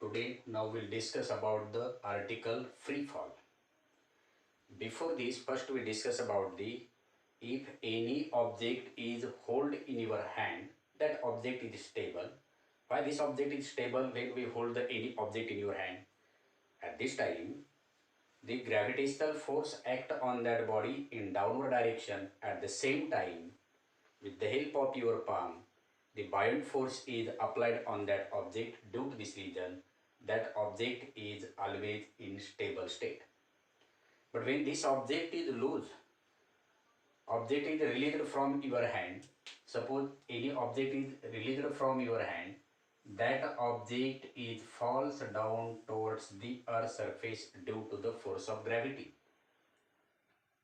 Today, now we'll discuss about the article free fall. Before this, first we discuss about the if any object is hold in your hand, that object is stable. Why this object is stable when we hold the any object in your hand? At this time, the gravitational force act on that body in downward direction. At the same time, with the help of your palm, the buoyant force is applied on that object. Due to this reason, that object is always in stable state. But when this object is loose, object is released from your hand, suppose any object is released from your hand, that object is falls down towards the earth surface due to the force of gravity.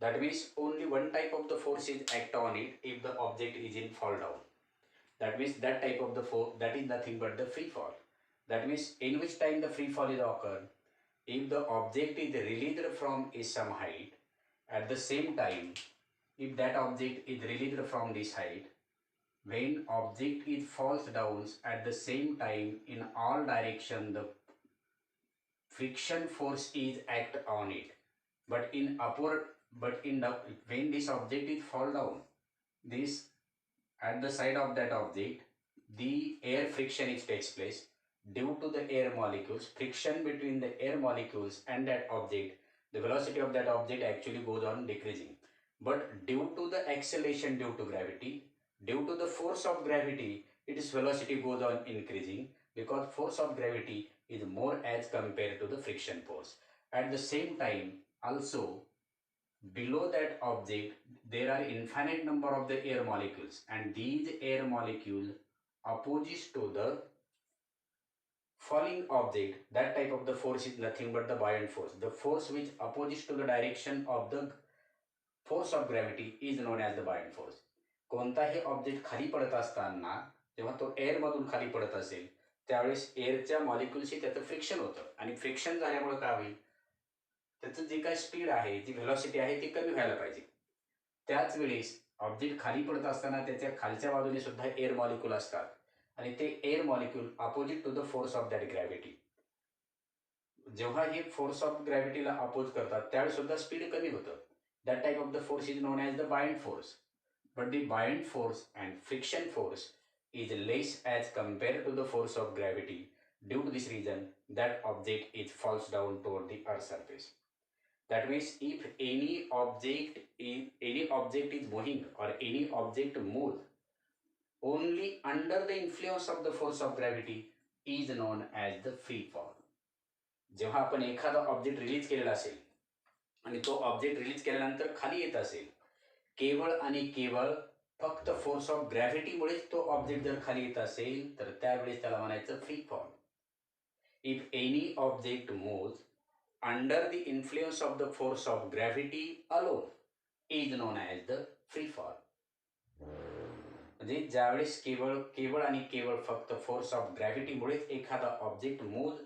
That means only one type of the force is act on it if the object is in fall down. That means that type of the force, that is nothing but the free fall. That means in which time the free fall is occurred, if the object is released from some height, at the same time, if that object is released from this height, when object is falls down at the same time in all direction, the friction force is act on it. But in upward, but in the when this object is fall down, this at the side of that object, the air friction is takes place. Due to the air molecules, friction between the air molecules and that object, the velocity of that object actually goes on decreasing. But due to the acceleration due to gravity, due to the force of gravity, its velocity goes on increasing because force of gravity is more as compared to the friction force. At the same time, also below that object, there are infinite number of the air molecules, and these air molecules opposes to the falling object. That type of the force is nothing but the buoyant force. The force which opposes to the direction of the force of gravity is known as the buoyant force. कोणताही object खाली पडत असताना जेव्हा तो air मधून खाली पडत असेल त्यावेळेस एअरच्या मॉलिक्युलशी त्याचं फ्रिक्शन होतं आणि फ्रिक्शन झाल्यामुळे काय होईल, त्याचं जे काय स्पीड आहे, जी व्हेलॉसिटी आहे ती कमी व्हायला पाहिजे. त्याच वेळेस ऑब्जेक्ट खाली पडत असताना त्याच्या खालच्या बाजूने सुद्धा एअर मॉलिक्यूल असतात आणि ते air molecule opposite to the force of that gravity. जेव्हा हे फोर्स ऑफ ग्रॅव्हिटीला अपोज करतात त्यावेळेस सुद्धा स्पीड कमी होतं. That type of the force is known as the buoyant force. But the buoyant force and friction force is less as compared to the force of gravity. Due to this reason, that object is falls down toward the earth surface. That means if any object is moving or any object moves only under the influence of the force of gravity is known as the free fall. जेव्हा आपण एखादा object release केलेला असेल आणि तो object release केल्यानंतर खाली येत असेल, केवळ आणि केवळ फक्त फोर्स ऑफ ग्रॅव्हिटीमुळेच तो ऑब्जेक्ट जर खाली येत असेल तर त्यावेळेस त्याला म्हणायचं free fall. If any object moves under the influence of the force of gravity alone is known as the free fall. म्हणजे ज्यावेळेस केवळ केवळ आणि केवळ फक्त फोर्स ऑफ ग्रॅव्हिटीमुळेच एखादा object move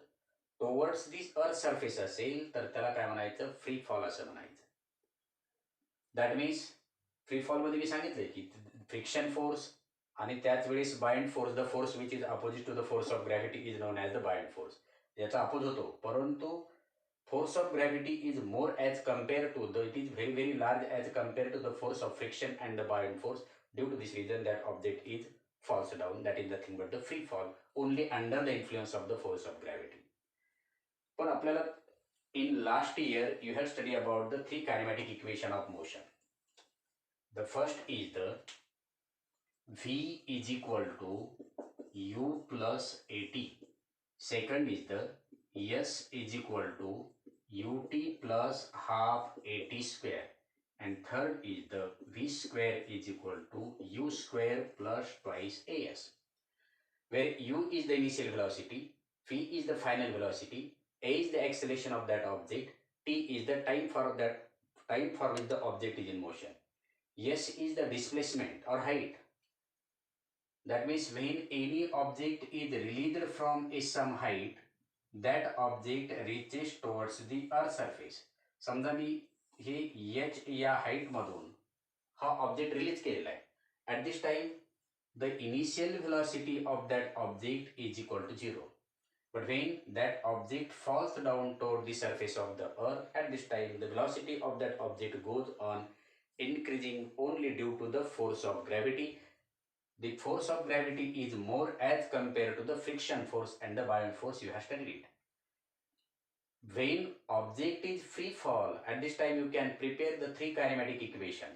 towards this earth surface असेल तर त्याला काय म्हणायचं, फ्री फॉल असं म्हणायचं. दॅट मीन्स फ्री फॉल मध्ये मी सांगितलंय की फ्रिक्शन फोर्स आणि त्याच वेळेस buoyant force, the force which is opposite to the force of gravity is known as the buoyant force. याचा अपोज होतो, परंतु force of gravity is more as compare to the, it is very very large as compare to the force of friction and the buoyant force. Due to this reason that object is falls down. That is nothing but the free fall, only under the influence of the force of gravity. पण आपल्याला in last year you had studied about the three kinematic equation of motion. The first is the V is equal to U plus AT. Second is the S is equal to UT plus half AT square. And third is the V square is equal to U square plus twice AS. Where U is the initial velocity, V is the final velocity, A is the acceleration of that object, T is the time for which the object is in motion. S is the displacement or height. That means when any object is released from some height, that object reaches towards the earth surface. समजा मी हे H या height मधून हा object release केलेला आहे. At this time the initial velocity of that object is equal to 0. But when that object falls down toward the surface of the earth, at this time the velocity of that object goes on increasing only due to the force of gravity. The force of gravity is more as compared to the friction force and the buoyant force you have studied. When object is free fall, at this time you can prepare the three kinematic equation.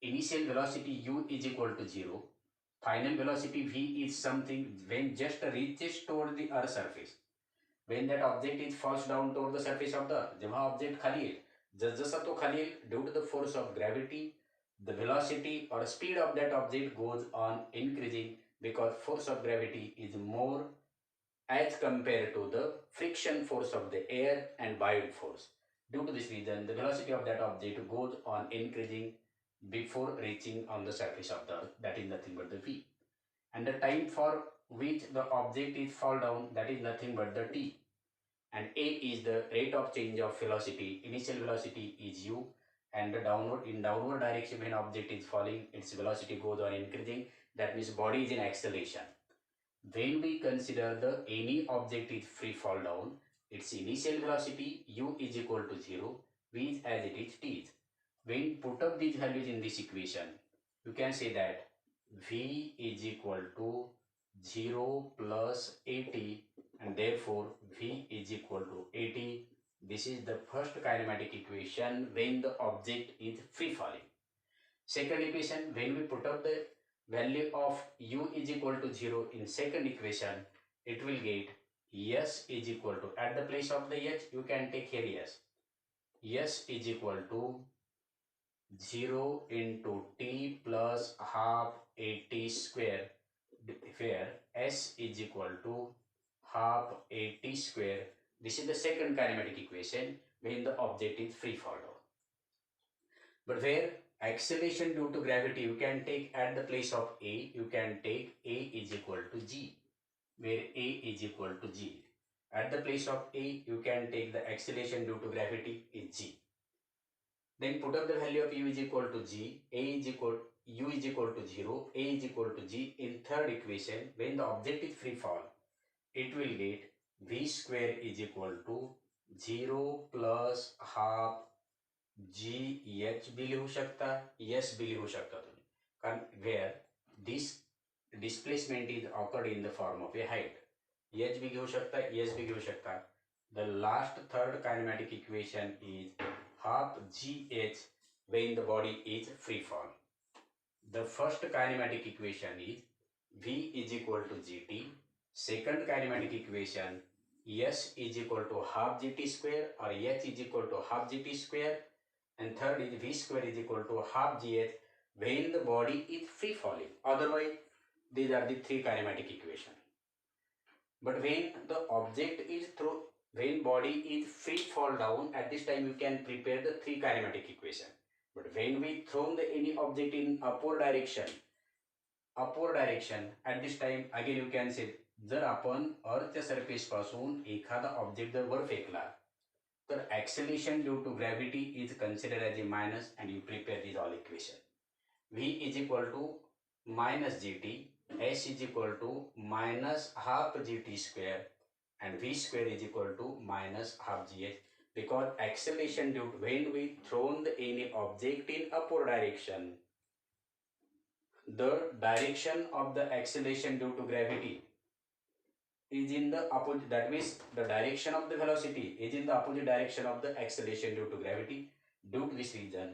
Initial velocity u is equal to 0. Final velocity v is something when just reaches toward the earth surface. When that object is falls down toward the surface of the earth, जेव्हा object खाली येईल, जसजसा तो खाली येईल, due to the force of gravity, the velocity or speed of that object goes on increasing because force of gravity is more as compared to the friction force of the air and buoyant force. Due to this reason, the velocity of that object goes on increasing before reaching on the surface of the earth, that is nothing but the v. And the time for which the object is fall down, that is nothing but the t. And a is the rate of change of velocity. Initial velocity is u, and the downward direction when object is falling, its velocity goes on increasing. That means body is in acceleration. When we consider the any object is free fall down, its initial velocity u is equal to 0, v is as it is t is. When put up these values in this equation, you can say that v is equal to 0 plus 80, and therefore v is equal to 80. This is the first kinematic equation when the object is free falling. Second equation, when we put up the value of u is equal to 0 in second equation, it will get s is equal to, at the place of the h you can take here s is equal to 0 into t plus half 80 square, where s is equal to half 80 square. This is the second kinematic equation when the object is free fall down. But where acceleration due to gravity, you can take at the place of a, you can take a is equal to g, where a is equal to g. At the place of a, you can take the acceleration due to gravity is g. Then put up the value of u is equal to g, a is equal, u is equal to 0, a is equal to g in third equation. When the object is free fall, it will get v square is equal to 0 plus half g h भी लिहू शकता, s भी लिहू शकता तुम्ही, कारण where this displacement is occurred in the form of a height. H भी घेऊ शकता, एस भी घेऊ शकता. The last third kinematic equation is half g h when the body is free fall. The first kinematic equation is v is equal to gt. Second kinematic equation, s is equal to half gt square or h is equal to half gt square. And third is v square is equal to half gh when the body is free falling. Otherwise, these are the three kinematic equations. But when the object is through, when body is free fall down, at this time you can prepare the three kinematic equation. But when we throw the any object in upward direction, at this time again you can say, जर आपण अर्थच्या surface पासून एखादा object जर वर फेकला, तर acceleration due to gravity is considered as a minus, and you prepare these all equation. V is equal to minus gt, s is equal to minus half gt square, and v square is equal to minus half gh, because acceleration due to, when we thrown the any object in upward direction, the direction of the acceleration due to gravity is in the opposite, that means the direction of the velocity is in the opposite direction of the acceleration due to gravity. Due to this reason,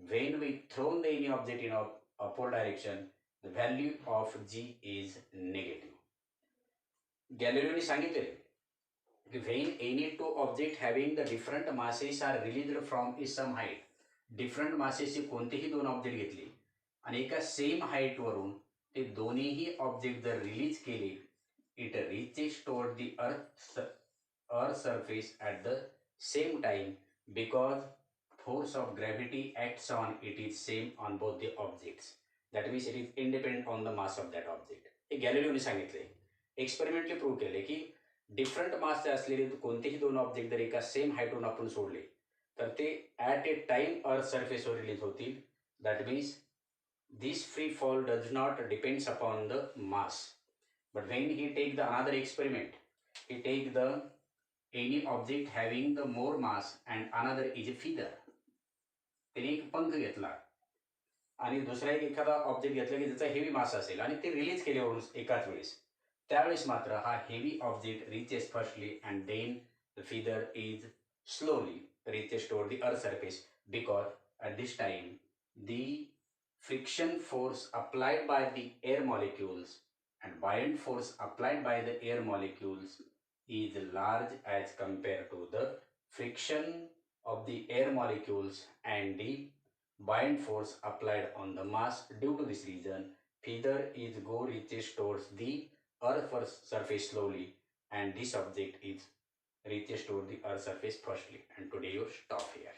when we thrown the any object in upward direction, the value of g is negative. Galileo ने सांगितले कि when any two object having the different masses are released from some height, different masses चे कोणतेही दोन object घेतले आणि एका same height वरून ते दोन्हीही ऑब्जेक्ट जर रिलीज केले, it reaches toward the earth surface at the same time, because force of gravity acts on it is same on both the objects. That means it is independent on the mass of that object. हे गॅलिलिओने सांगितले, experimentally prove केले की different मासचे असलेले कोणतेही दोन object जर एका same हाईटवरून आपण सोडले, तर ते ॲट ए टाइम अर्थ सरफेसवर रिलीज होतील. That means this free fall does not depends upon the mass. But when he take the another experiment, he take the any object having the more mass and another is a feather. त्याने एक पंख घेतला आणि दुसरा एक एखादा object घेतला की ज्याचा हेवी मास असेल आणि ते रिलीज केल्यावरून एकाच वेळेस, त्यावेळेस मात्र हा heavy object reaches firstly and then the feather is slowly reaches toward the earth surface, because at this time the friction force applied by the air molecules and buoyant force applied by the air molecules is large as compared to the friction of the air molecules and the buoyant force applied on the mass. Due to this reason, feather is go reaches towards the earth surface slowly, and this object is reaches toward the earth surface firstly. And today you stop here.